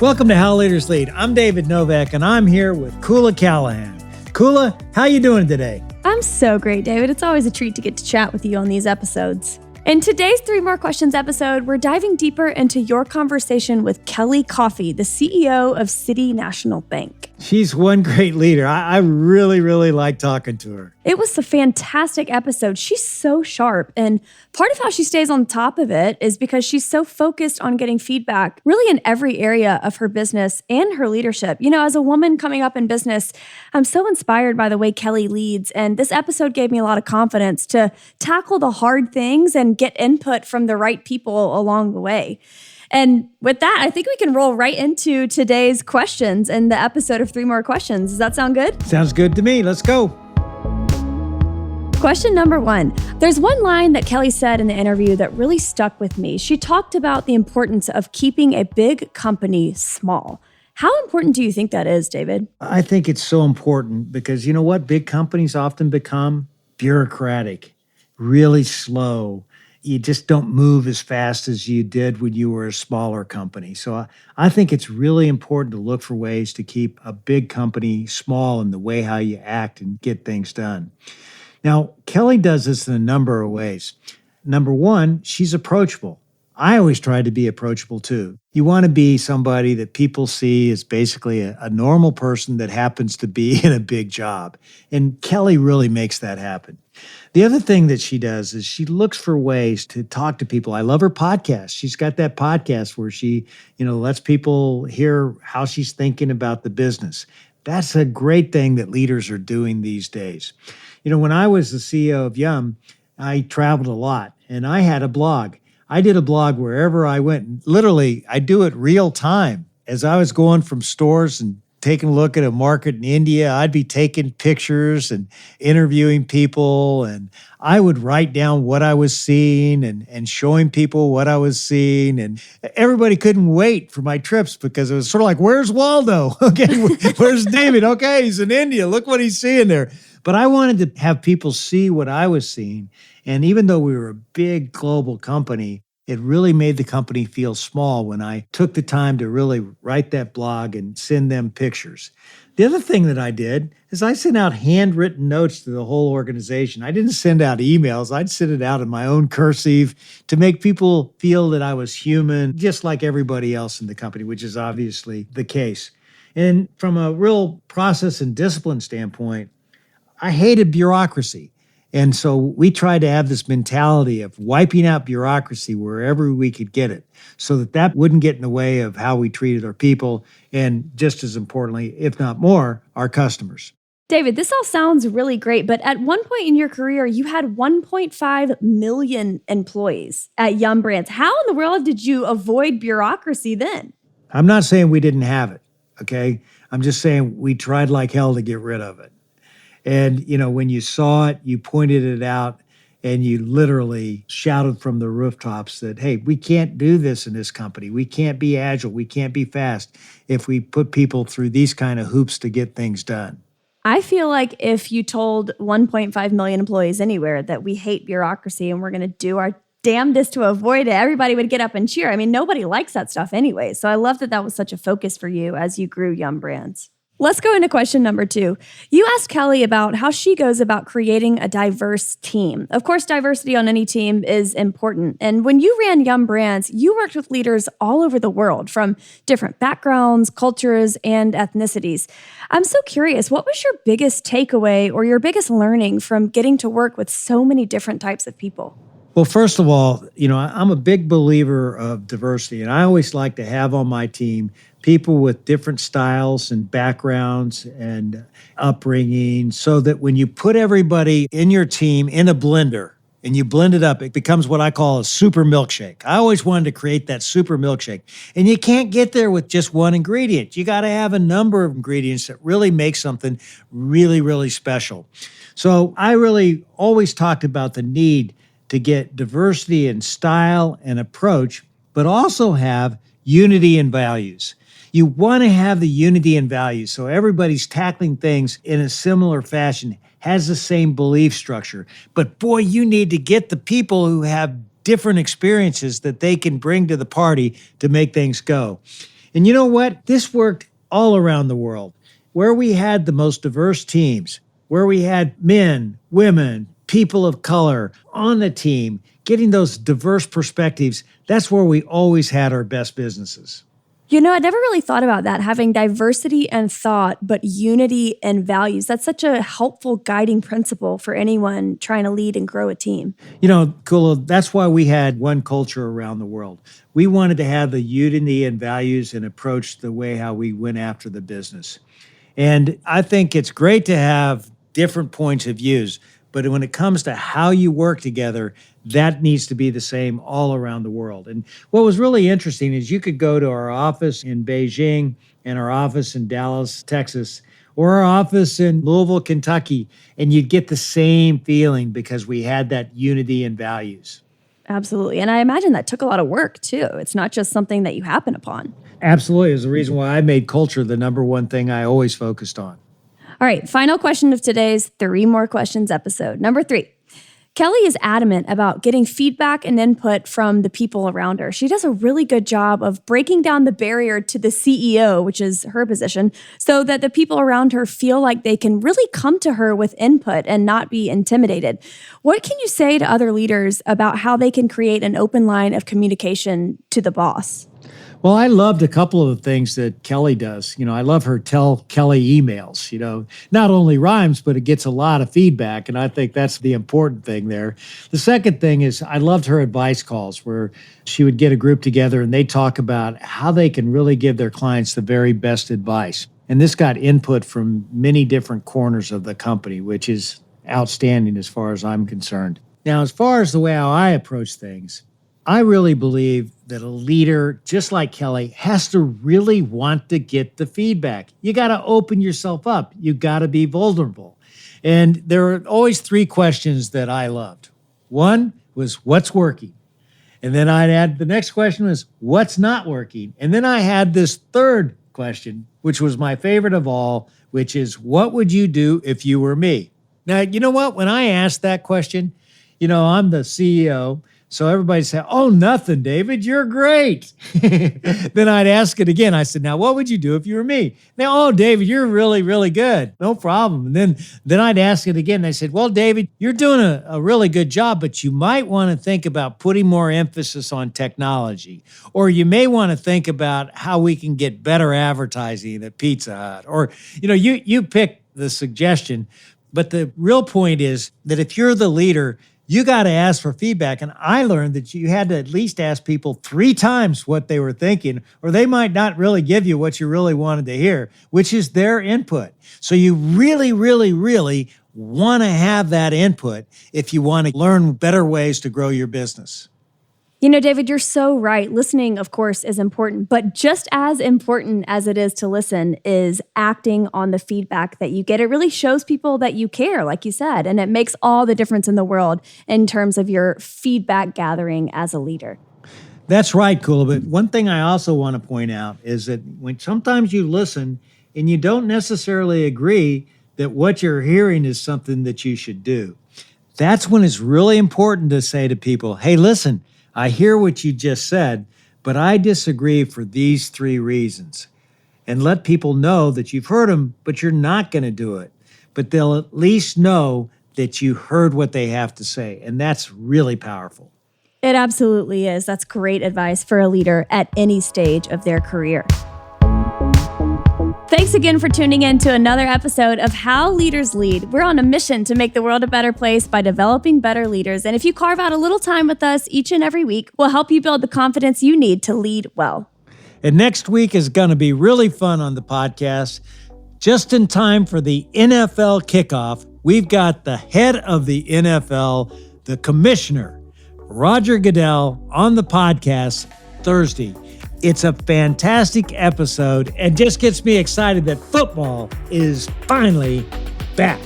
Welcome to How Leaders Lead. I'm David Novak, and I'm here with Koula Callahan. Koula, how you doing today? I'm so great, David. It's always a treat to get to chat with you on these episodes. In today's 3 More Questions episode, we're diving deeper into your conversation with Kelly Coffey, the CEO of City National Bank. She's one great leader. I really like talking to her. It was a fantastic episode. She's so sharp. And part of how she stays on top of it is because she's so focused on getting feedback really in every area of her business and her leadership. You know, as a woman coming up in business, I'm so inspired by the way Kelly leads. And this episode gave me a lot of confidence to tackle the hard things and get input from the right people along the way. And with that, I think we can roll right into today's questions and the episode of 3 More Questions. Does that sound good? Sounds good to me. Let's go. Question number 1. There's one line that Kelly said in the interview that really stuck with me. She talked about the importance of keeping a big company small. How important do you think that is, David? I think it's so important because you know what? Big companies often become bureaucratic, really slow. You just don't move as fast as you did when you were a smaller company. So I think it's really important to look for ways to keep a big company small in the way how you act and get things done. Now, Kelly does this in a number of ways. Number 1, she's approachable. I always try to be approachable too. You want to be somebody that people see as basically a normal person that happens to be in a big job. And Kelly really makes that happen. The other thing that she does is she looks for ways to talk to people. I love her podcast. She's got that podcast where she, lets people hear how she's thinking about the business. That's a great thing that leaders are doing these days. When I was the CEO of Yum, I traveled a lot and I had a blog. I did a blog wherever I went. Literally, I do it real time. As I was going from stores and taking a look at a market in India, I'd be taking pictures and interviewing people, and I would write down what I was seeing and showing people what I was seeing. And everybody couldn't wait for my trips because it was sort of like, where's Waldo? Okay, where's David? Okay, he's in India. Look what he's seeing there. But I wanted to have people see what I was seeing. And even though we were a big global company, it really made the company feel small when I took the time to really write that blog and send them pictures. The other thing that I did is I sent out handwritten notes to the whole organization. I didn't send out emails. I'd send it out in my own cursive to make people feel that I was human, just like everybody else in the company, which is obviously the case. And from a real process and discipline standpoint, I hated bureaucracy. And so we tried to have this mentality of wiping out bureaucracy wherever we could get it so that wouldn't get in the way of how we treated our people and, just as importantly, if not more, our customers. David, this all sounds really great, but at one point in your career, you had 1.5 million employees at Yum Brands. How in the world did you avoid bureaucracy then? I'm not saying we didn't have it, okay? I'm just saying we tried like hell to get rid of it. And, when you saw it, you pointed it out and you literally shouted from the rooftops that, hey, we can't do this in this company. We can't be agile. We can't be fast if we put people through these kind of hoops to get things done. I feel like if you told 1.5 million employees anywhere that we hate bureaucracy and we're going to do our damnedest to avoid it, everybody would get up and cheer. I mean, nobody likes that stuff anyway. So I love that was such a focus for you as you grew Yum Brands. Let's go into question number 2. You asked Kelly about how she goes about creating a diverse team. Of course, diversity on any team is important. And when you ran Yum Brands, you worked with leaders all over the world from different backgrounds, cultures, and ethnicities. I'm so curious, what was your biggest takeaway or your biggest learning from getting to work with so many different types of people? Well, first of all, I'm a big believer of diversity, and I always like to have on my team people with different styles and backgrounds and upbringing so that when you put everybody in your team in a blender and you blend it up, it becomes what I call a super milkshake. I always wanted to create that super milkshake. And you can't get there with just one ingredient. You got to have a number of ingredients that really make something really, really special. So I really always talked about the need to get diversity in style and approach, but also have unity in values. You want to have the unity in values so everybody's tackling things in a similar fashion, has the same belief structure. But boy, you need to get the people who have different experiences that they can bring to the party to make things go. And you know what? This worked all around the world. Where we had the most diverse teams, where we had men, women, people of color on the team, getting those diverse perspectives, that's where we always had our best businesses. You know, I never really thought about that, having diversity and thought, but unity and values. That's such a helpful guiding principle for anyone trying to lead and grow a team. You know, Koula, that's why we had one culture around the world. We wanted to have the unity and values and approach the way how we went after the business. And I think it's great to have different points of views, but when it comes to how you work together, that needs to be the same all around the world. And what was really interesting is you could go to our office in Beijing and our office in Dallas, Texas, or our office in Louisville, Kentucky, and you'd get the same feeling because we had that unity and values. Absolutely. And I imagine that took a lot of work too. It's not just something that you happen upon. Absolutely. Is the reason why I made culture the number one thing I always focused on. All right, final question of today's 3 More Questions episode. Number 3. Kelly is adamant about getting feedback and input from the people around her. She does a really good job of breaking down the barrier to the CEO, which is her position, so that the people around her feel like they can really come to her with input and not be intimidated. What can you say to other leaders about how they can create an open line of communication to the boss? Well, I loved a couple of the things that Kelly does. You know, I love her tell Kelly emails. You know, not only rhymes, but it gets a lot of feedback. And I think that's the important thing there. The second thing is I loved her advice calls where she would get a group together and they talk about how they can really give their clients the very best advice. And this got input from many different corners of the company, which is outstanding as far as I'm concerned. Now, as far as the way how I approach things, I really believe that a leader, just like Kelly, has to really want to get the feedback. You got to open yourself up. You got to be vulnerable. And there are always 3 questions that I loved. One was, what's working? And then I'd add, the next question was, what's not working? And then I had this third question, which was my favorite of all, which is, what would you do if you were me? Now, you know what? When I asked that question, you know, I'm the CEO. So everybody said, oh, nothing, David, you're great. Then I'd ask it again. I said, now, what would you do if you were me? Now, oh, David, you're really, really good. No problem. And then I'd ask it again. They said, well, David, you're doing a really good job, but you might want to think about putting more emphasis on technology. Or you may want to think about how we can get better advertising at Pizza Hut. Or, you know, you pick the suggestion. But the real point is that if you're the leader, you got to ask for feedback. And I learned that you had to at least ask people 3 times what they were thinking, or they might not really give you what you really wanted to hear, which is their input. So you really, really, really want to have that input if you want to learn better ways to grow your business. You know, David, you're so right. Listening, of course, is important, but just as important as it is to listen is acting on the feedback that you get. It really shows people that you care, like you said, and it makes all the difference in the world in terms of your feedback gathering as a leader. That's right, Koula. But one thing I also want to point out is that when sometimes you listen and you don't necessarily agree that what you're hearing is something that you should do, that's when it's really important to say to people, hey, listen, I hear what you just said, but I disagree for these 3 reasons. And let people know that you've heard them, but you're not going to do it. But they'll at least know that you heard what they have to say. And that's really powerful. It absolutely is. That's great advice for a leader at any stage of their career. Thanks again for tuning in to another episode of How Leaders Lead. We're on a mission to make the world a better place by developing better leaders. And if you carve out a little time with us each and every week, we'll help you build the confidence you need to lead well. And next week is going to be really fun on the podcast. Just in time for the NFL kickoff, we've got the head of the NFL, the commissioner, Roger Goodell, on the podcast Thursday. It's a fantastic episode and just gets me excited that football is finally back.